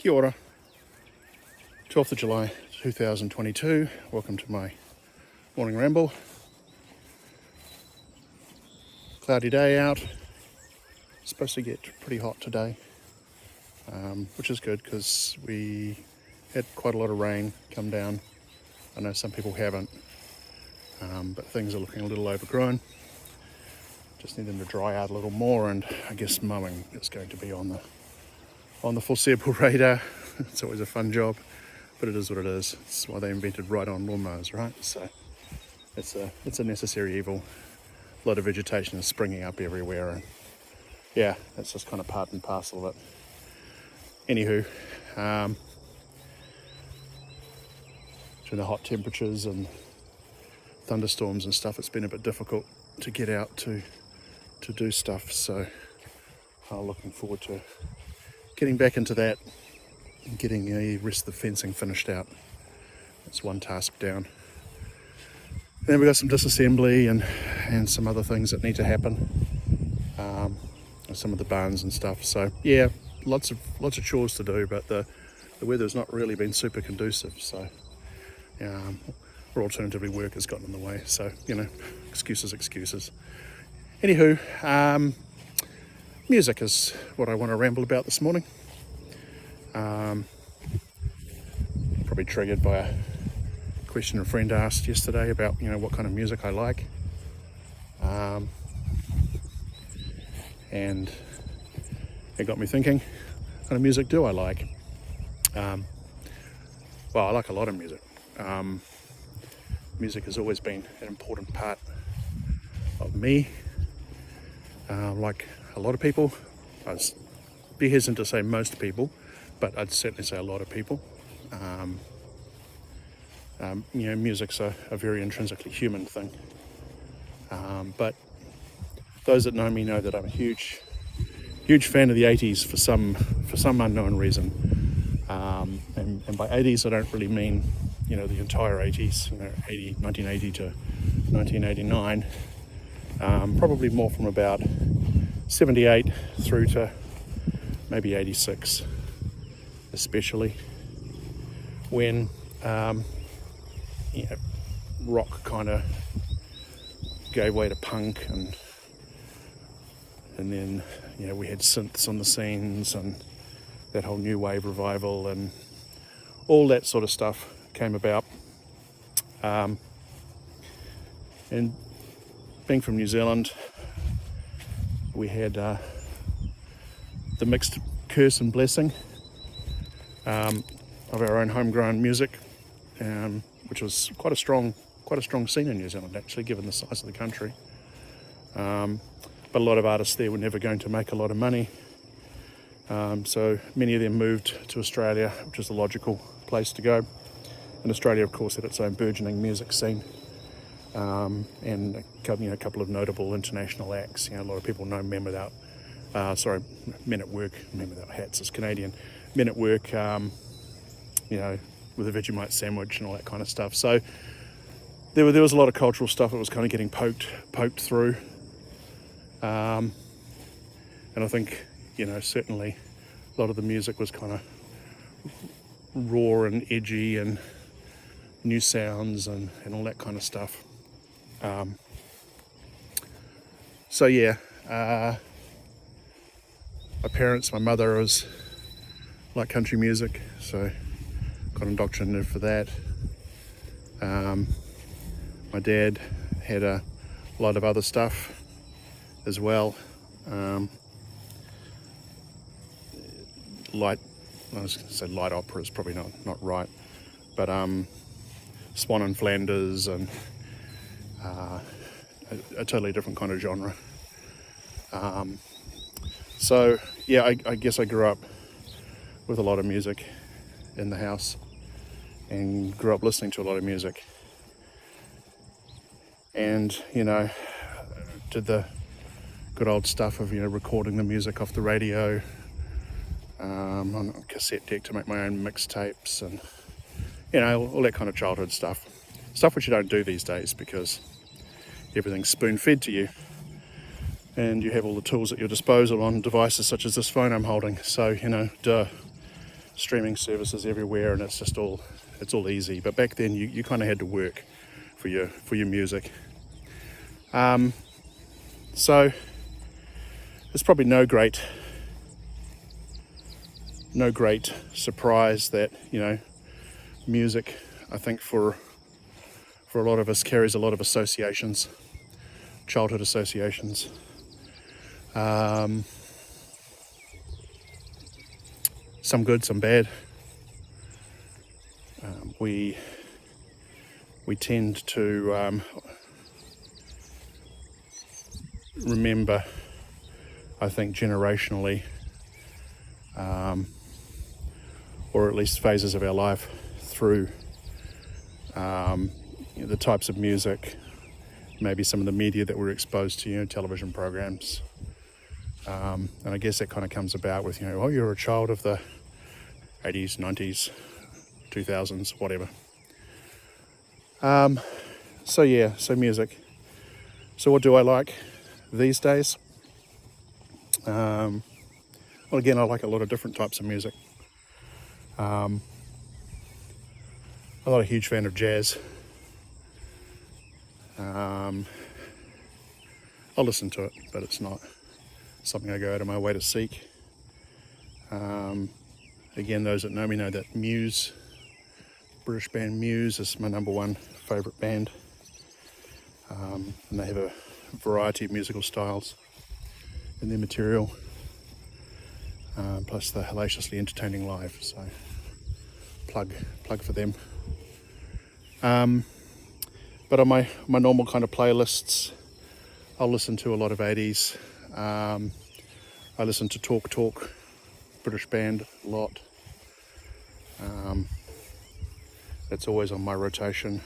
Kia ora. 12th of July 2022. Welcome to my morning ramble. Cloudy day out. Supposed to get pretty hot today, which is good because we had quite a lot of rain come down. I know some people haven't, but things are looking a little overgrown. Just need them to dry out a little more, and I guess mowing is going to be on the foreseeable radar. It's always a fun job, but it is what it is. It's why they invented ride-on lawnmowers, right? So it's a necessary evil. A lot of vegetation is springing up everywhere, and yeah, that's just kind of part and parcel of it. Anywho, during the hot temperatures and thunderstorms and stuff, it's been a bit difficult to get out to do stuff, so I'm looking forward to getting back into that and getting the rest of the fencing finished out. That's one task down. Then we've got some disassembly and some other things that need to happen, some of the barns and stuff. So yeah, lots of chores to do, but the weather's not really been super conducive, so or alternatively work has gotten in the way, so excuses. Anywho, music is what I want to ramble about this morning. Probably triggered by a question a friend asked yesterday about what kind of music I like, and it got me thinking, what kind of music do I like? Well, I like a lot of music. Music has always been an important part of me. Like a lot of people, I'd be hesitant to say most people, but I'd certainly say a lot of people. Music's a very intrinsically human thing. But those that know me know that I'm a huge fan of the 80s for some unknown reason. And by 80s, I don't really mean the entire 80s, 1980 to 1989. Probably more from about 78 through to maybe 86, especially when rock kind of gave way to punk, and then we had synths on the scenes and that whole new wave revival and all that sort of stuff came about. And being from New Zealand, we had the mixed curse and blessing of our own homegrown music, which was quite a strong scene in New Zealand, actually, given the size of the country. But a lot of artists there were never going to make a lot of money, so many of them moved to Australia, which was the logical place to go. And Australia, of course, had its own burgeoning music scene, and a couple of notable international acts. A lot of people know Men at Work. Men Without Hats is Canadian. Men at Work, with a Vegemite sandwich and all that kind of stuff. So there was a lot of cultural stuff that was kind of getting poked through, and I think certainly a lot of the music was kind of raw and edgy and new sounds and all that kind of stuff. So yeah, my mother was like country music, so got indoctrinated for that. My dad had a lot of other stuff as well. I was going to say light opera is probably not right, but Swan and Flanders and a totally different kind of genre. So yeah, I guess I grew up with a lot of music in the house and grew up listening to a lot of music, and did the good old stuff of recording the music off the radio on a cassette deck to make my own mixtapes, and all that kind of childhood stuff which you don't do these days because everything's spoon-fed to you and you have all the tools at your disposal on devices such as this phone I'm holding. So duh. streaming services everywhere, and it's all easy. But back then you kind of had to work for your music. So it's probably no great surprise that, music, I think for a lot of us, carries a lot of associations, childhood associations. Some good, some bad. We tend to remember, I think, generationally, or at least phases of our life, through the types of music, maybe some of the media that we're exposed to, television programs. And I guess that kind of comes about with, you're a child of the 80s, 90s, 2000s, whatever. So music. So what do I like these days? Well, again, I like a lot of different types of music. I'm not a huge fan of jazz. I'll listen to it, but it's not something I go out of my way to seek. Again, those that know me know that Muse, British band Muse, is my number one favourite band. And they have a variety of musical styles in their material, plus they're hellaciously entertaining live, so plug for them. But on my normal kind of playlists, I'll listen to a lot of 80s. I listen to Talk, British band, a lot. That's always on my rotation.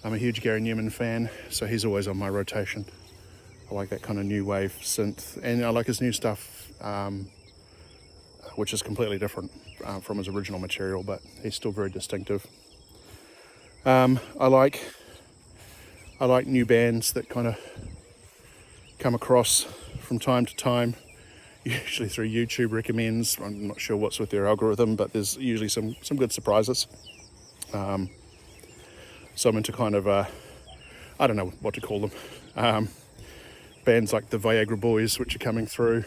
I'm a huge Gary Newman fan, so he's always on my rotation. I like that kind of new wave synth, and I like his new stuff, which is completely different from his original material, but he's still very distinctive. I like new bands that kind of come across from time to time, usually through YouTube recommends. I'm not sure what's with their algorithm, but there's usually some good surprises. So I'm into kind of, I don't know what to call them, bands like the Viagra Boys, which are coming through,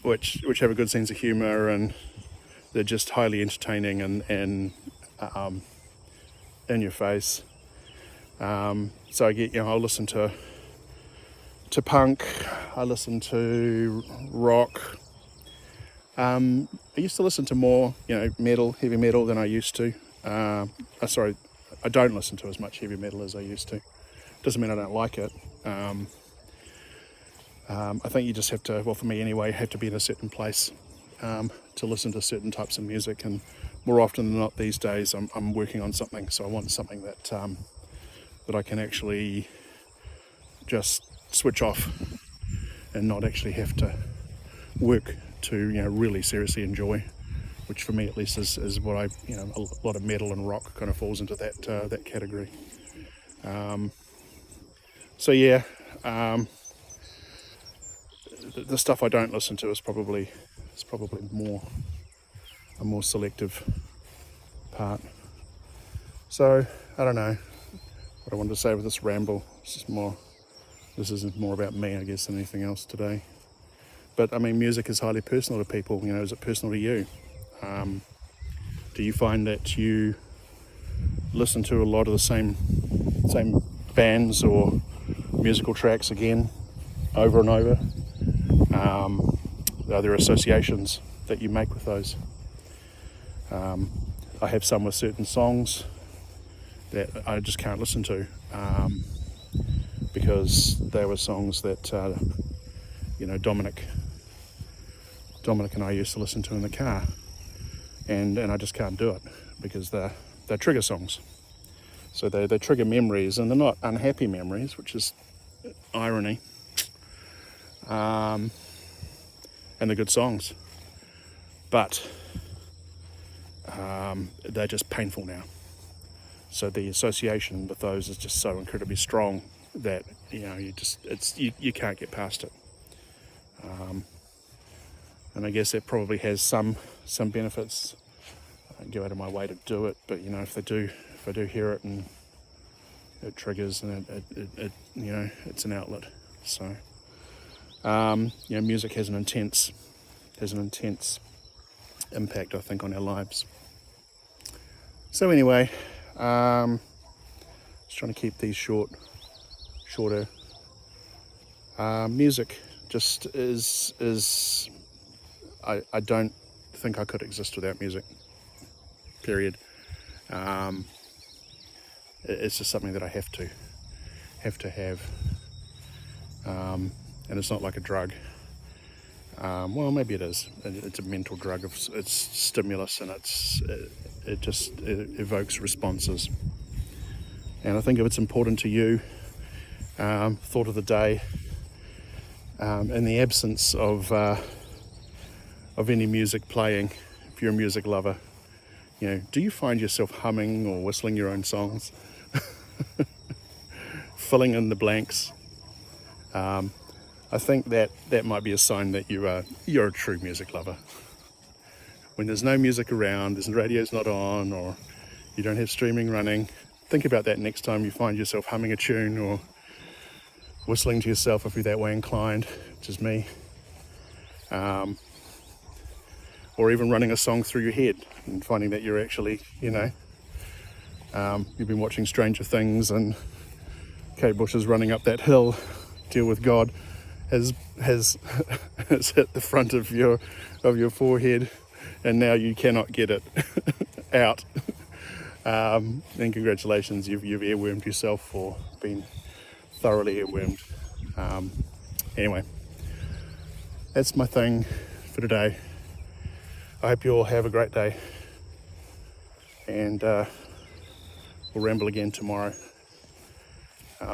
which have a good sense of humour, and they're just highly entertaining and in your face. So I get, I'll listen to punk, I listen to rock. I used to listen to more, metal, heavy metal than I used to. I don't listen to as much heavy metal as I used to. Doesn't mean I don't like it. I think you just have to, well, for me anyway, have to be in a certain place to listen to certain types of music. And more often than not these days, I'm working on something, so I want something that I can actually just switch off and not actually have to work to really seriously enjoy, which for me at least is what I a lot of metal and rock kind of falls into that category. The stuff I don't listen to is probably more a more selective part. So I don't know what I wanted to say with this ramble. This isn't more about me, I guess, than anything else today. But I mean, music is highly personal to people. Is it personal to you? Do you find that you listen to a lot of the same bands or musical tracks again, over and over? Are there associations that you make with those? I have some with certain songs that I just can't listen to because they were songs that Dominic and I used to listen to in the car, and I just can't do it because they're trigger songs. So they trigger memories, and they're not unhappy memories, which is irony. And they're good songs, but they're just painful now. So the association with those is just so incredibly strong that you can't get past it. and I guess that probably has some benefits. I don't go out of my way to do it, but if I do hear it and it triggers, and it it's an outlet. So music has an intense impact, I think, on our lives. So anyway, just trying to keep these shorter. Music just is I don't think I could exist without music, period. It's just something that I have to have, and it's not like a drug. Well, maybe it is. It's a mental drug. It's stimulus, and it just evokes responses. And I think if it's important to you, thought of the day, in the absence of any music playing, if you're a music lover, do you find yourself humming or whistling your own songs? Filling in the blanks. I think that might be a sign that you're a true music lover. When there's no music around, the radio's not on, or you don't have streaming running, think about that next time you find yourself humming a tune or whistling to yourself if you're that way inclined, which is me. Or even running a song through your head and finding that you're actually, you've been watching Stranger Things and Kate Bush is running up that hill, Deal With God, has hit the front of your forehead, and now you cannot get it out. And congratulations, you've earwormed yourself, or been thoroughly earwormed. Anyway, that's my thing for today. I hope you all have a great day, and we'll ramble again tomorrow.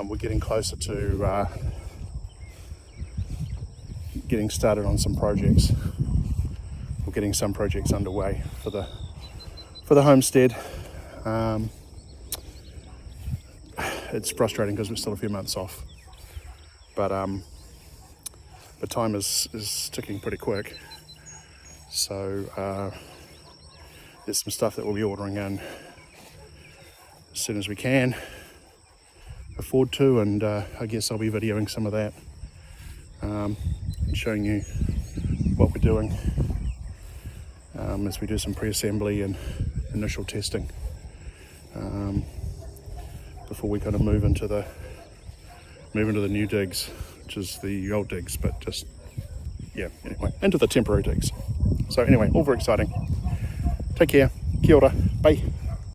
We're getting closer to getting started on some projects. We're getting some projects underway for the homestead. It's frustrating because we're still a few months off, but time is ticking pretty quick. So there's some stuff that we'll be ordering in as soon as we can afford to, and I guess I'll be videoing some of that, and showing you what we're doing as we do some pre-assembly and initial testing before we kind of move into the new digs, which is the old digs, but just anyway, into the temporary digs. So anyway, all very exciting. Take care. Kia ora. Bye.